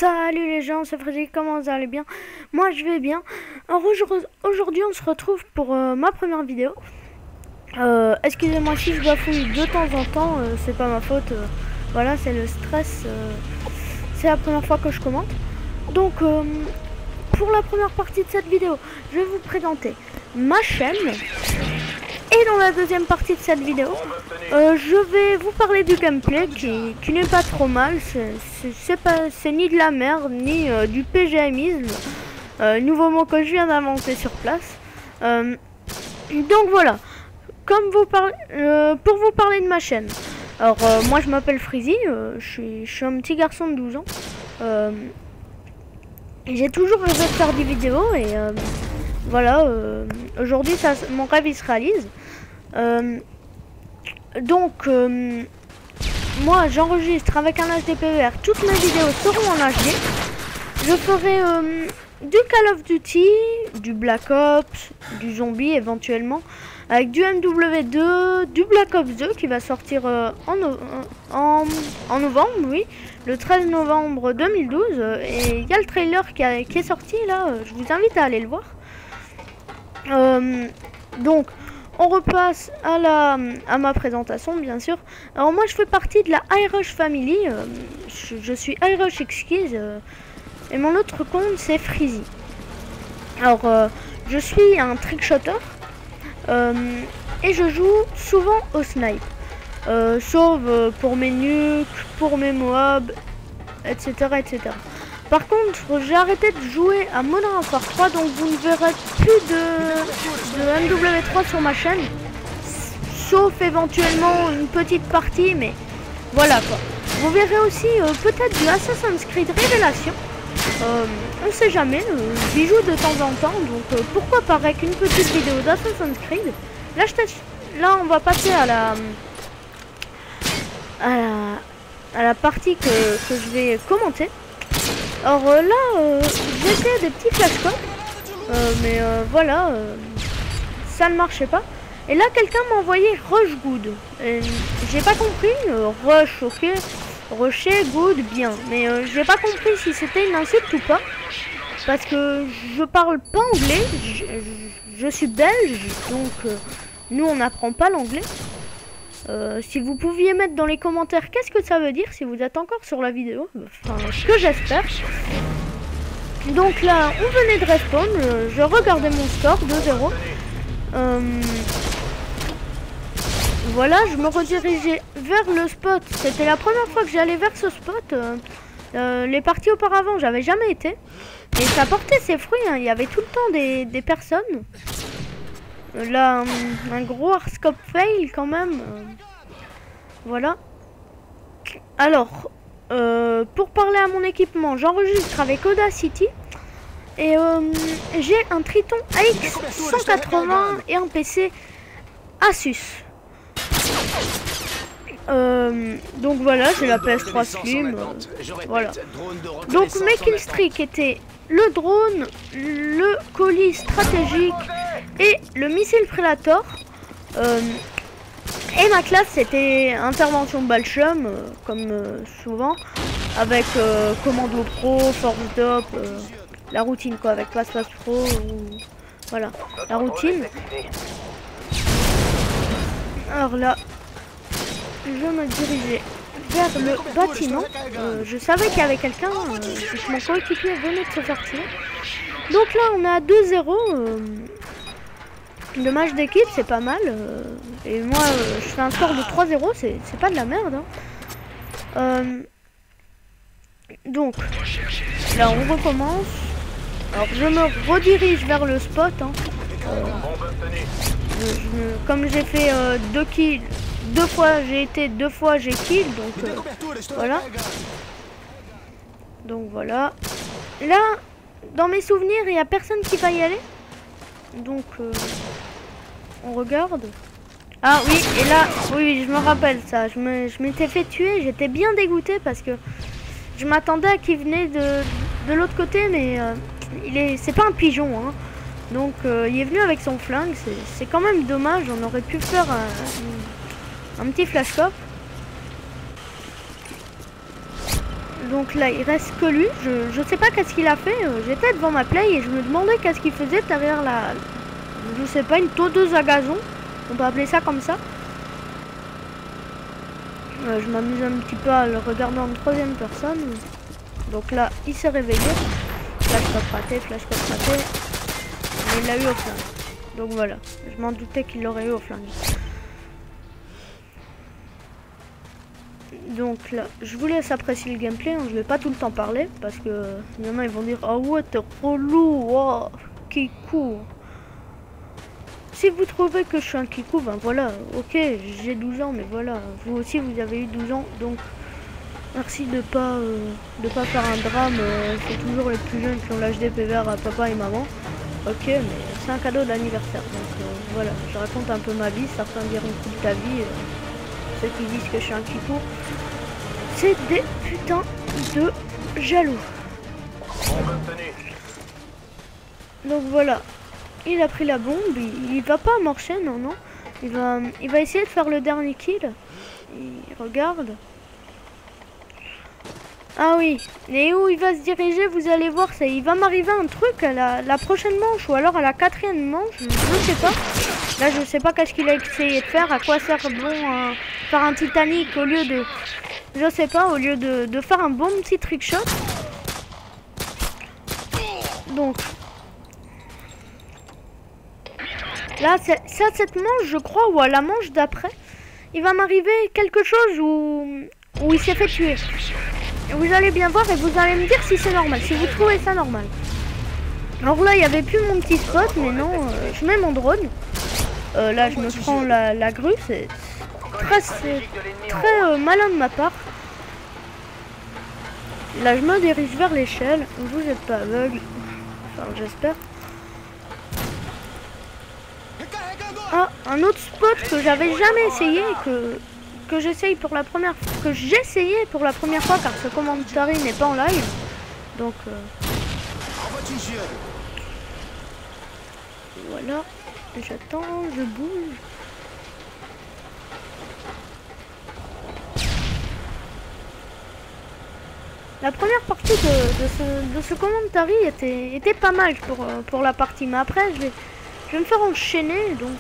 Salut les gens, c'est Frédéric, comment vous allez bien? Moi je vais bien. Alors aujourd'hui on se retrouve pour ma première vidéo. Excusez-moi si je bafouille de temps en temps, c'est pas ma faute. Voilà, c'est le stress. C'est la première fois que je commente. Donc pour la première partie de cette vidéo, je vais vous présenter ma chaîne. Et dans la deuxième partie de cette vidéo, je vais vous parler du gameplay qui n'est pas trop mal. C'est ni de la merde, ni du PGMisme. Nouveau mot que je viens d'inventer sur place. Donc voilà, pour vous parler de ma chaîne. Alors moi je m'appelle Freezy, je suis un petit garçon de 12 ans. J'ai toujours rêvé de faire des vidéos et voilà, aujourd'hui mon rêve il se réalise. Moi j'enregistre avec un HDPVR, toutes mes vidéos seront en HD. Je ferai du Call of Duty, du Black Ops, du Zombie éventuellement, avec du MW2, du Black Ops 2 qui va sortir en novembre, oui, le 13 novembre 2012. Et il y a le trailer qui est sorti là, je vous invite à aller le voir. Donc on repasse à ma présentation bien sûr. Alors moi je fais partie de la iRush Family, je suis iRush Exquise et mon autre compte c'est Freezy. Alors je suis un trickshotter et je joue souvent au snipe, sauf pour mes nukes, pour mes Moab, etc. etc. Par contre, j'ai arrêté de jouer à Modern Warfare 3, donc vous ne verrez plus de MW3 sur ma chaîne. Sauf éventuellement une petite partie, mais voilà quoi. Vous verrez aussi peut-être du Assassin's Creed Révélation. On sait jamais, j'y joue de temps en temps, donc pourquoi pas avec une petite vidéo d'Assassin's Creed. Là, on va passer à la partie que je vais commenter. Alors là, j'ai fait des petits flashcocks, mais voilà, ça ne marchait pas. Et là, quelqu'un m'a envoyé Rush Good. J'ai pas compris, Rush, ok, Rusher, Good, bien. Mais j'ai pas compris si c'était une insulte ou pas. Parce que je parle pas anglais, je suis belge, donc nous on n'apprend pas l'anglais. Si vous pouviez mettre dans les commentaires qu'est-ce que ça veut dire si vous êtes encore sur la vidéo, enfin ce que j'espère. Donc là on venait de respawn, je regardais mon score 2-0. Voilà, je me redirigeais vers le spot, c'était la première fois que j'allais vers ce spot. Les parties auparavant j'avais jamais été et ça portait ses fruits, hein. Il y avait tout le temps des personnes. Là, un gros hardscope fail quand même. Voilà. Alors, pour parler à mon équipement, j'enregistre avec Audacity. Et j'ai un Triton AX 180 et un PC Asus. Donc voilà, j'ai la PS3 Slim. Voilà. Donc mes killstreaks étaient le drone, le colis stratégique et le missile Predator. Et ma classe c'était intervention Balchum, comme souvent, avec commando pro, force d'op, la routine quoi, avec passe pro, voilà, la routine. Alors là, je me dirigeais vers le bâtiment. Je savais qu'il y avait quelqu'un, mon coéquipier venait de se faire tirer. Donc là on est à 2-0. Le match d'équipe c'est pas mal. Et moi je fais un score de 3-0, c'est pas de la merde. Hein. Donc là on recommence. Alors je me redirige vers le spot. Hein. Comme j'ai fait 2 kills. 2 fois j'ai été, 2 fois j'ai kill, donc voilà. Donc voilà. Là, dans mes souvenirs, il n'y a personne qui va y aller. Donc on regarde. Ah oui, et là, oui, je me rappelle ça. Je m'étais fait tuer, j'étais bien dégoûté parce que je m'attendais à qu'il venait de l'autre côté, mais c'est pas un pigeon, hein. Donc il est venu avec son flingue, c'est quand même dommage, on aurait pu faire un petit flashcop. Donc là, il reste que lui. Je sais pas qu'est-ce qu'il a fait. J'étais devant ma play et je me demandais qu'est-ce qu'il faisait derrière la... Je sais pas, une tondeuse à gazon. On peut appeler ça comme ça. Je m'amuse un petit peu à le regarder en troisième personne. Donc là, il s'est réveillé. Flashcop raté, flashcop raté. Mais il l'a eu au flingue. Donc voilà, je m'en doutais qu'il l'aurait eu au flingue. Donc là, je vous laisse apprécier le gameplay, hein. Je vais pas tout le temps parler parce que il y en a, ils vont dire ah ouais, t'es relou, oh, Kikou. Si vous trouvez que je suis un Kikou, ben voilà, ok, j'ai 12 ans, mais voilà, vous aussi vous avez eu 12 ans, donc merci de pas faire un drame. C'est toujours les plus jeunes qui ont l'âge des PVR à papa et maman. Ok, mais c'est un cadeau d'anniversaire, donc voilà, je raconte un peu ma vie. Certains diront toute ta vie. Ceux qui disent que je suis un Kikou, c'est des putains de jaloux. Donc voilà, il a pris la bombe, il va pas marcher, non, non. Il va essayer de faire le dernier kill. Il regarde. Ah oui, et où il va se diriger, vous allez voir, il va m'arriver un truc à la prochaine manche, ou alors à la 4e manche, je sais pas. Là, je sais pas qu'est-ce qu'il a essayé de faire, à quoi sert bon faire un Titanic au lieu de... Je sais pas, au lieu de faire un bon petit trickshot. Donc... Là, cette manche, je crois, ou à la manche d'après, il va m'arriver quelque chose où il s'est fait tuer. Vous allez bien voir et vous allez me dire si c'est normal, si vous trouvez ça normal. Alors là, il n'y avait plus mon petit spot, mais non, je mets mon drone. Là, je me prends la grue, c'est très malin de ma part. Là, je me dirige vers l'échelle. Vous n'êtes pas aveugle, enfin, j'espère. Ah, un autre spot que j'avais jamais essayé, que j'essaye pour la première fois, que j'essayais pour la première fois car ce commentary n'est pas en live. Donc voilà, j'attends, je bouge. La première partie de ce commentary était pas mal pour la partie, mais après je vais me faire enchaîner, donc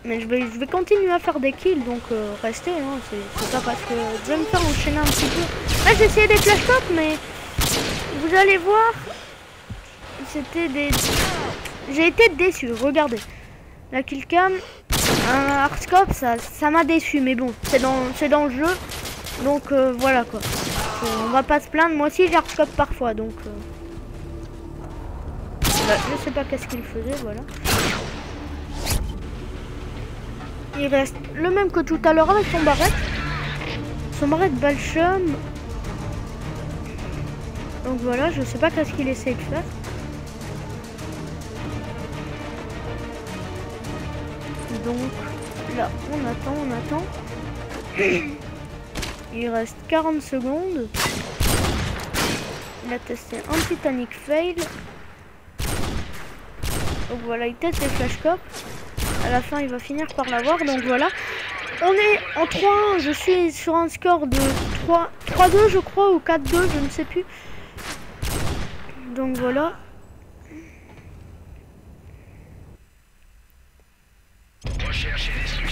mais je vais continuer à faire des kills, donc restez, hein, c'est pas parce que je vais me faire enchaîner un petit peu. Là j'ai essayé des flashcops, mais vous allez voir, c'était des... J'ai été déçu, regardez. La killcam, un hardscope, ça m'a déçu, mais bon, c'est dans le jeu, donc voilà quoi. On va pas se plaindre, moi aussi j'ai hardscope parfois, donc... Bah, je sais pas qu'est-ce qu'il faisait, voilà. Il reste le même que tout à l'heure avec son barrette. Son barrette Balchum. Donc voilà, je sais pas qu'est-ce qu'il essaie de faire. Donc là, on attend. Il reste 40 secondes. Il a testé un Titanic fail. Donc voilà, il teste les flashcopes. À la fin, il va finir par l'avoir. Donc voilà. On est en 3-1. Je suis sur un score de 3-2, je crois, ou 4-2, je ne sais plus. Donc voilà.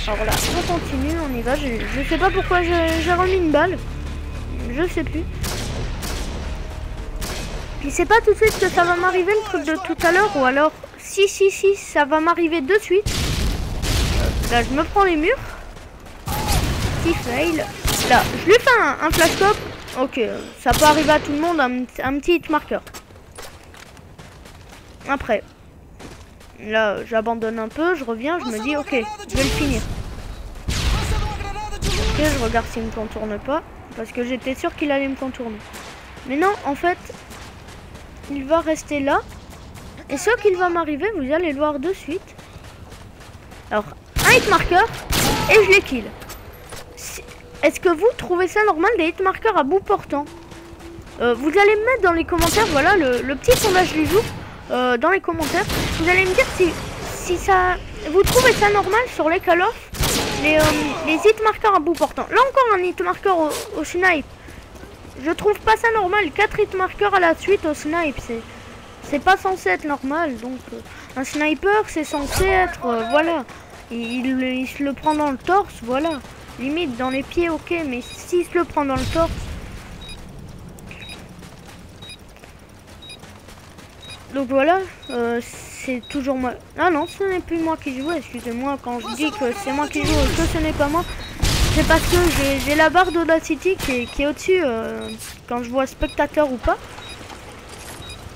Alors là, on continue, on y va. Je sais pas pourquoi j'ai remis une balle. Je sais plus. Puis c'est pas tout de suite que ça va m'arriver le truc de tout à l'heure, ou alors si ça va m'arriver de suite. Là je me prends les murs. Petit fail. Là je lui fais un flashcop. Ok, ça peut arriver à tout le monde, un petit hit marker. Après là j'abandonne un peu, je reviens, je me dis ok, je vais le finir. Ok, je regarde s'il me contourne pas, parce que j'étais sûr qu'il allait me contourner. Mais non, en fait il va rester là. Et ce qu'il va m'arriver, vous allez le voir de suite. Alors, un hit marker et je les kill. Est-ce que vous trouvez ça normal des hit markers à bout portant? Vous allez me mettre dans les commentaires, voilà le petit sondage du jour, dans les commentaires. Vous allez me dire si ça, vous trouvez ça normal sur les Call of les hit marqueurs à bout portant. Là encore un hit marqueur au snipe. Je trouve pas ça normal. 4 hit marqueurs à la suite au snipe. C'est pas censé être normal. Donc un sniper c'est censé être... voilà. Il se le prend dans le torse. Voilà. Limite dans les pieds ok. Mais s'il se le prend dans le torse... Donc voilà, c'est toujours moi. Ah non, ce n'est plus moi qui joue, excusez-moi. Quand je dis que c'est moi qui joue et que ce n'est pas moi, c'est parce que j'ai la barre d'Audacity qui est au-dessus quand je vois spectateur ou pas.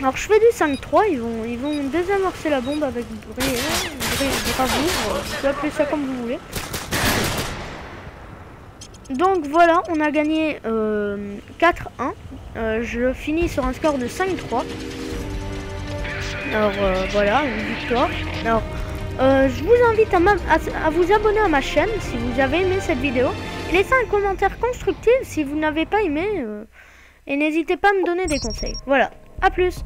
Alors je fais du 5-3, ils vont désamorcer la bombe avec bravoure, vous pouvez appeler ça comme vous voulez. Donc voilà, on a gagné 4-1. Je finis sur un score de 5-3. Alors voilà, une victoire. Alors je vous invite à vous abonner à ma chaîne si vous avez aimé cette vidéo. Et laissez un commentaire constructif si vous n'avez pas aimé. Et n'hésitez pas à me donner des conseils. Voilà, à plus.